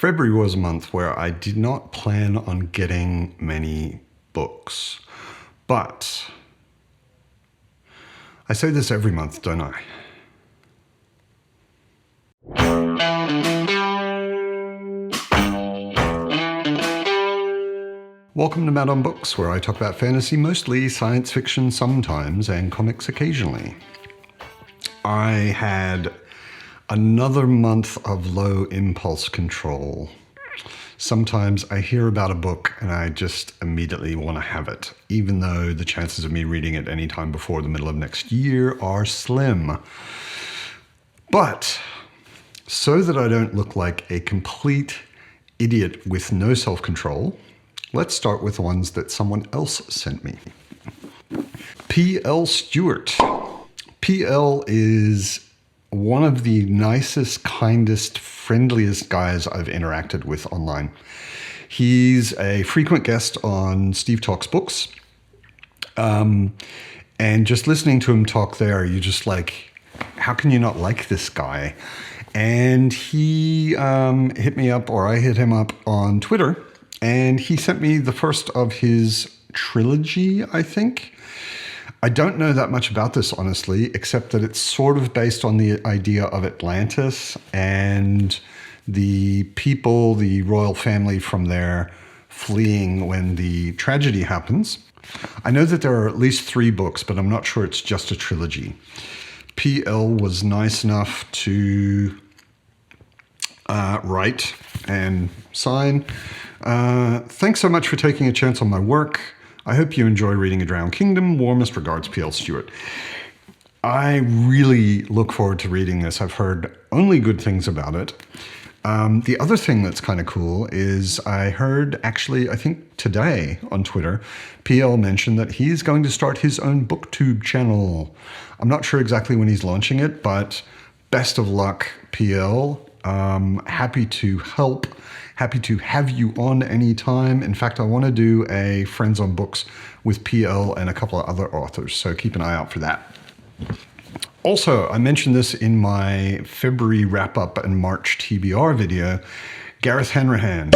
February was a month where I did not plan on getting many books. But I say this every month, don't I? Welcome to Mad on Books, where I talk about fantasy, mostly science fiction sometimes, and comics occasionally. I had another month of low impulse control. Sometimes I hear about a book and I just immediately want to have it, even though the chances of me reading it any time before the middle of next year are slim. But so that I don't look like a complete idiot with no self-control, let's start with the ones that someone else sent me. P.L. Stewart. P.L. is one of the nicest, kindest, friendliest guys I've interacted with online. He's a frequent guest on Steve Talks Books. And just listening to him talk there, you're just like, how can you not like this guy? And he hit me up, or I hit him up on Twitter, and he sent me the first of his trilogy, I think. I don't know that much about this, honestly, except that it's sort of based on the idea of Atlantis and the people, the royal family from there fleeing when the tragedy happens. I know that there are at least 3 books, but I'm not sure it's just a trilogy. P.L. was nice enough to write and sign. Thanks so much for taking a chance on my work. I hope you enjoy reading A Drowned Kingdom. Warmest regards, P.L. Stewart. I really look forward to reading this. I've heard only good things about it. The other thing that's kind of cool is I heard, actually, I think today on Twitter, P.L. mentioned that he's going to start his own BookTube channel. I'm not sure exactly when he's launching it, but best of luck, P.L. Happy to help. Happy to have you on anytime. In fact, I want to do a Friends on Books with PL and a couple of other authors, so keep an eye out for that. Also, I mentioned this in my February wrap-up and March TBR video, Gareth Hanrahan,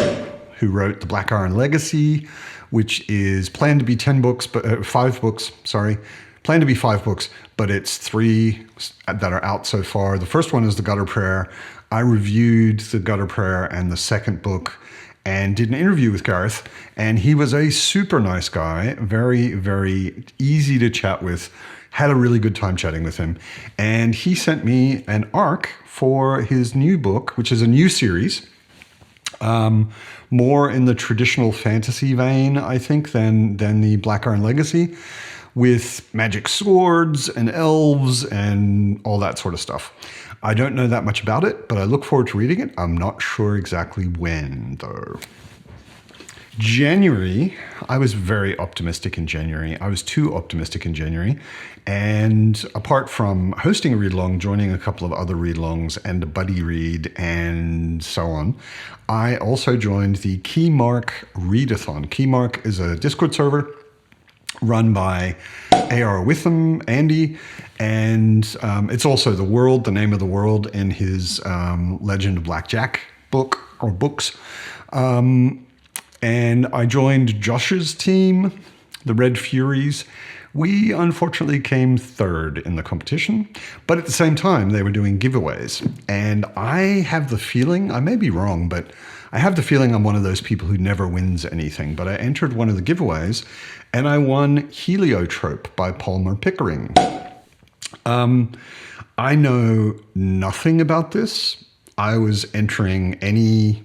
who wrote The Black Iron Legacy, which is planned to be 5 books, planned to be 5 books, but it's 3 that are out so far. The first one is The Gutter Prayer. I reviewed The Gutter Prayer and the second book and did an interview with Gareth, and he was a super nice guy, very, very easy to chat with, had a really good time chatting with him. And he sent me an arc for his new book, which is a new series, more in the traditional fantasy vein, I think, than the Black Iron Legacy, with magic swords and elves and all that sort of stuff. I don't know that much about it, but I look forward to reading it. I'm not sure exactly when, though. January, I was very optimistic in January. I was too optimistic in January. And apart from hosting a read-along, joining a couple of other read-alongs and a buddy read and so on, I also joined the Keymark Readathon. Keymark is a Discord server run by A.R. Witham, Andy, and it's also the name of the world in his Legend of Blackjack book or books. And I joined Josh's team, the Red Furies. We unfortunately came 3rd in the competition, but at the same time, they were doing giveaways. And I have the feeling, I may be wrong, but I have the feeling I'm one of those people who never wins anything. But I entered one of the giveaways, and I won Heliotrope by Palmer Pickering. I know nothing about this. I was entering any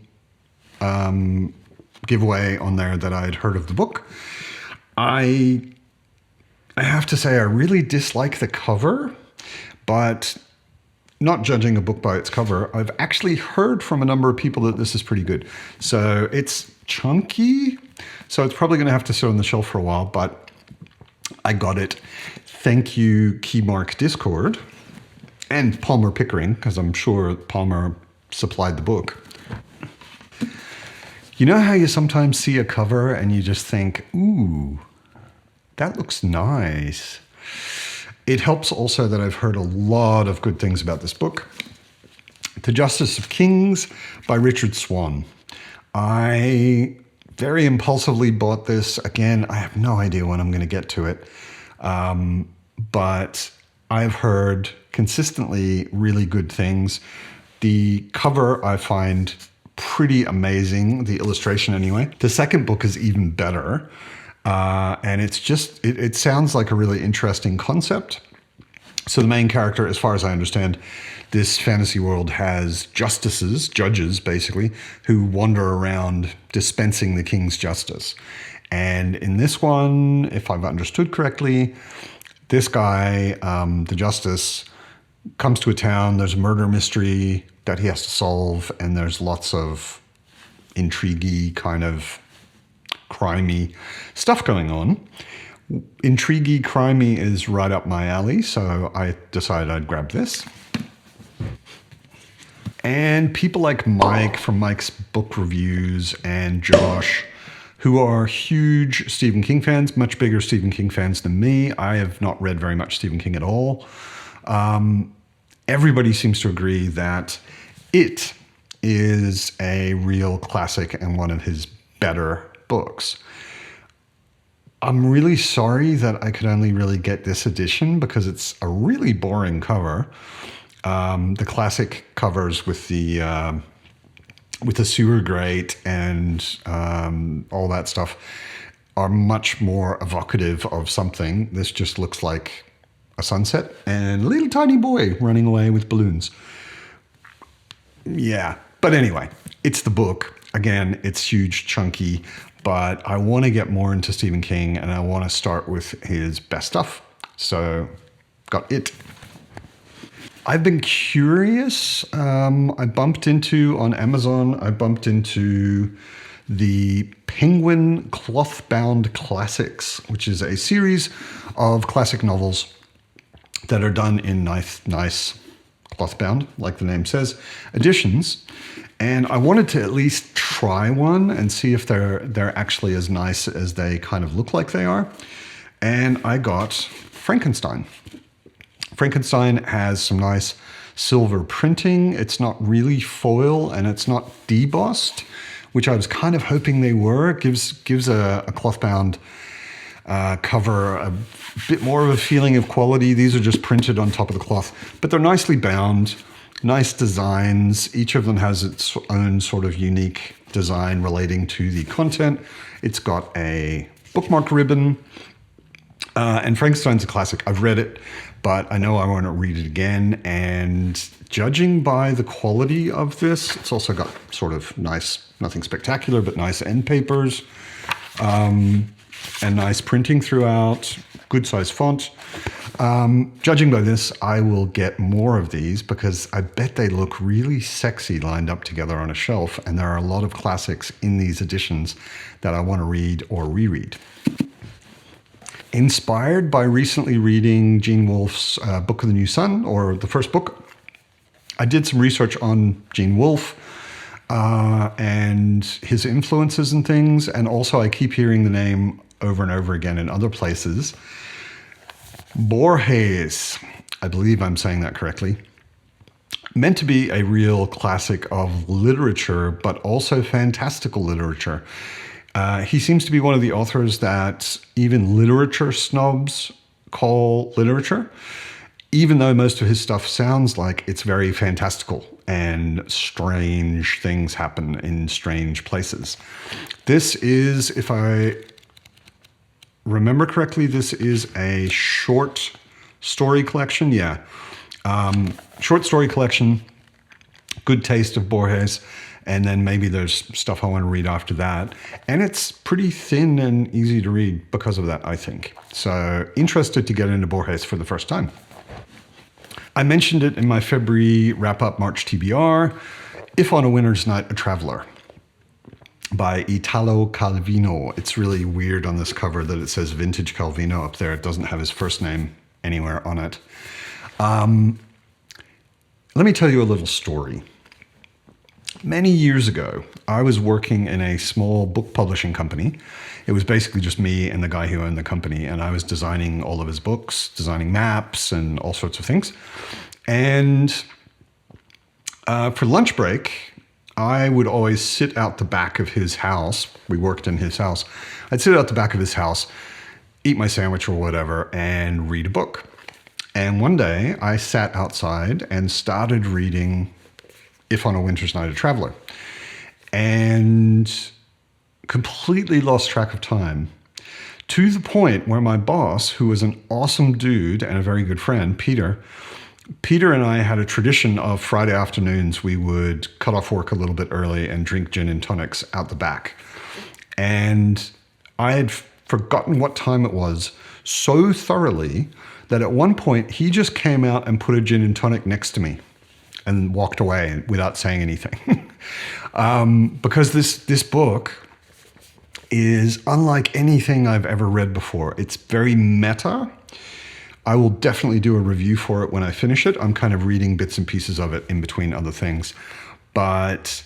giveaway on there that I'd heard of the book. I have to say I really dislike the cover, but not judging a book by its cover, I've actually heard from a number of people that this is pretty good. So it's chunky, so it's probably going to have to sit on the shelf for a while, but I got it. Thank you, Keymark Discord, and Palmer Pickering, because I'm sure Palmer supplied the book. You know how you sometimes see a cover and you just think, ooh, that looks nice. It helps also that I've heard a lot of good things about this book. The Justice of Kings by Richard Swan. I very impulsively bought this. Again, I have no idea when I'm going to get to it. But I've heard consistently really good things. The cover I find pretty amazing, the illustration anyway. The second book is even better. And it's just, it sounds like a really interesting concept. So the main character, as far as I understand, this fantasy world has justices, judges basically, who wander around dispensing the king's justice. And in this one, if I've understood correctly, this guy, the justice, comes to a town, there's a murder mystery that he has to solve, and there's lots of intriguey, kind of crimey stuff going on. Intriguey, crimey is right up my alley, so I decided I'd grab this. And people like Mike from Mike's Book Reviews and Josh, who are huge Stephen King fans, much bigger Stephen King fans than me. I have not read very much Stephen King at all. Everybody seems to agree that it is a real classic and one of his better books. I'm really sorry that I could only really get this edition because it's a really boring cover. The classic covers with the sewer grate and all that stuff are much more evocative of something. This just looks like a sunset and a little tiny boy running away with balloons. Yeah, but anyway, it's the book. Again, it's huge, chunky, but I want to get more into Stephen King and I want to start with his best stuff. So, got it. I've been curious. I bumped into, on Amazon, the Penguin Clothbound Classics, which is a series of classic novels that are done in nice clothbound, like the name says, editions. And I wanted to at least try one and see if they're actually as nice as they kind of look like they are. And I got Frankenstein. Frankenstein has some nice silver printing. It's not really foil and it's not debossed, which I was kind of hoping they were. It gives a clothbound cover a bit more of a feeling of quality. These are just printed on top of the cloth, but they're nicely bound, nice designs. Each of them has its own sort of unique design relating to the content. It's got a bookmark ribbon, and Frankenstein's a classic. I've read it, but I know I want to read it again. And judging by the quality of this, it's also got sort of nice, nothing spectacular, but nice end papers, and nice printing throughout, good size font. Judging by this, I will get more of these because I bet they look really sexy lined up together on a shelf. And there are a lot of classics in these editions that I want to read or reread. Inspired by recently reading Gene Wolfe's Book of the New Sun, or the first book, I did some research on Gene Wolfe and his influences and things. And also I keep hearing the name over and over again in other places. Borges, I believe I'm saying that correctly, meant to be a real classic of literature, but also fantastical literature. He seems to be one of the authors that even literature snobs call literature, even though most of his stuff sounds like it's very fantastical and strange things happen in strange places. This is, if I remember correctly, this is a short story collection. Yeah. Short story collection, good taste of Borges. And then maybe there's stuff I want to read after that. And it's pretty thin and easy to read because of that, I think. So interested to get into Borges for the first time. I mentioned it in my February wrap-up March TBR, If on a Winter's Night, a Traveler, by Italo Calvino. It's really weird on this cover that it says Vintage Calvino up there. It doesn't have his first name anywhere on it. Let me tell you a little story. Many years ago, I was working in a small book publishing company. It was basically just me and the guy who owned the company, and I was designing all of his books, designing maps and all sorts of things. And For lunch break, I would always sit out the back of his house. We worked in his house. I'd sit out the back of his house, eat my sandwich or whatever, and read a book. And one day I sat outside and started reading If on a Winter's Night a Traveler, and completely lost track of time, to the point where my boss, who was an awesome dude and a very good friend, Peter and I had a tradition of Friday afternoons. We would cut off work a little bit early and drink gin and tonics out the back. And I had forgotten what time it was so thoroughly that at one point he just came out and put a gin and tonic next to me and walked away without saying anything. Because this book is unlike anything I've ever read before. It's very meta. I will definitely do a review for it when I finish it. I'm kind of reading bits and pieces of it in between other things. But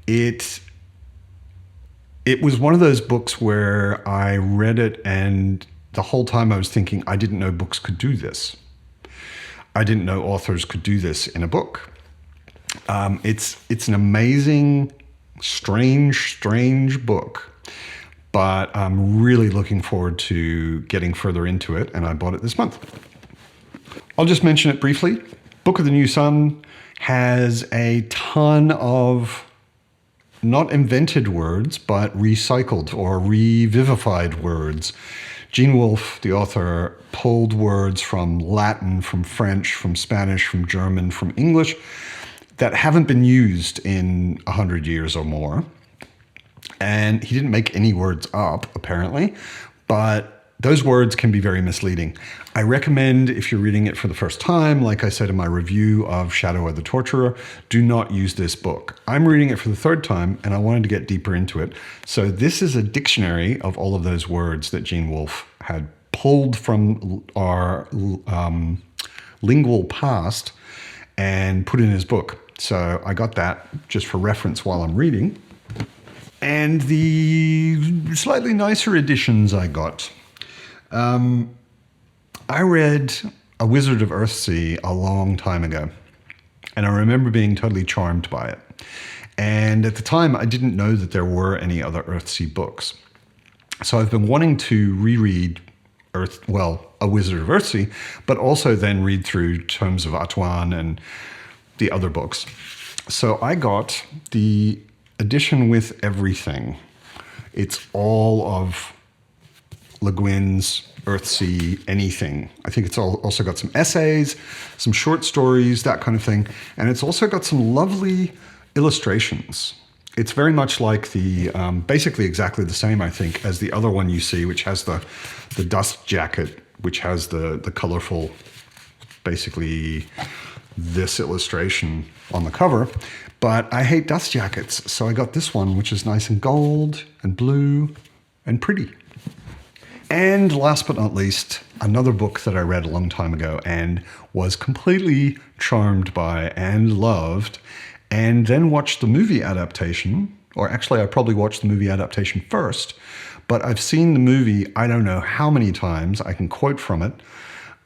it was one of those books where I read it and the whole time I was thinking, I didn't know books could do this. I didn't know authors could do this in a book. It's an amazing, strange book. But I'm really looking forward to getting further into it, and I bought it this month. I'll just mention it briefly. Book of the New Sun has a ton of not invented words, but recycled or revivified words. Gene Wolfe, the author, pulled words from Latin, from French, from Spanish, from German, from English that haven't been used in 100 years or more. And he didn't make any words up, apparently, but those words can be very misleading. I recommend, if you're reading it for the first time, like I said in my review of Shadow of the Torturer, do not use this book. I'm reading it for the third time, and I wanted to get deeper into it. So this is a dictionary of all of those words that Gene Wolfe had pulled from our lingual past and put in his book. So I got that just for reference while I'm reading. And the slightly nicer editions I got. I read A Wizard of Earthsea a long time ago, and I remember being totally charmed by it. And at the time, I didn't know that there were any other Earthsea books. So I've been wanting to reread A Wizard of Earthsea, but also then read through Tomes of Atuan and the other books. So I got the edition with everything. It's all of Le Guin's Earthsea anything. I think it's also got some essays, some short stories, that kind of thing. And it's also got some lovely illustrations. It's very much like the, basically exactly the same, I think, as the other one you see, which has the dust jacket, which has the colorful, basically this illustration on the cover. But I hate dust jackets, so I got this one, which is nice and gold and blue and pretty. And last but not least, another book that I read a long time ago and was completely charmed by and loved, and then watched the movie adaptation, or actually I probably watched the movie adaptation first, but I've seen the movie I don't know how many times. I can quote from it.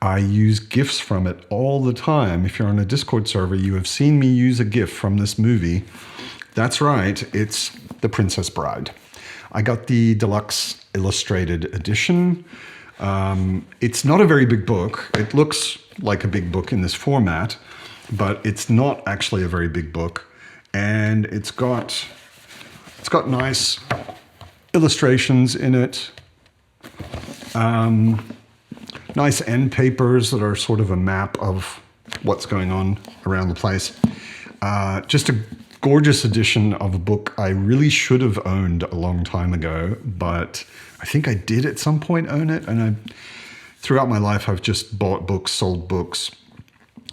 I use GIFs from it all the time. If you're on a Discord server, you have seen me use a GIF from this movie. That's right, it's The Princess Bride. I got the deluxe illustrated edition. It's not a very big book. It looks like a big book in this format, but it's not actually a very big book. And it's got nice illustrations in it. Nice end papers that are sort of a map of what's going on around the place. Just a gorgeous edition of a book I really should have owned a long time ago, but I think I did at some point own it. And throughout my life, I've just bought books, sold books,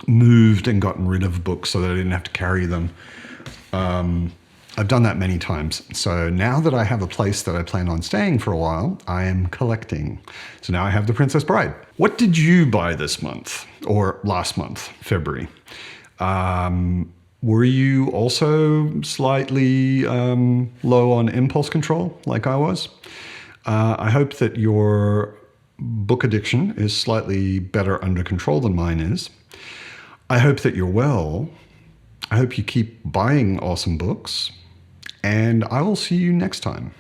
moved and gotten rid of books so that I didn't have to carry them. I've done that many times. So now that I have a place that I plan on staying for a while, I am collecting. So now I have The Princess Bride. What did you buy this month or last month, February? Were you also slightly low on impulse control like I was? I hope that your book addiction is slightly better under control than mine is. I hope that you're well. I hope you keep buying awesome books, and I will see you next time.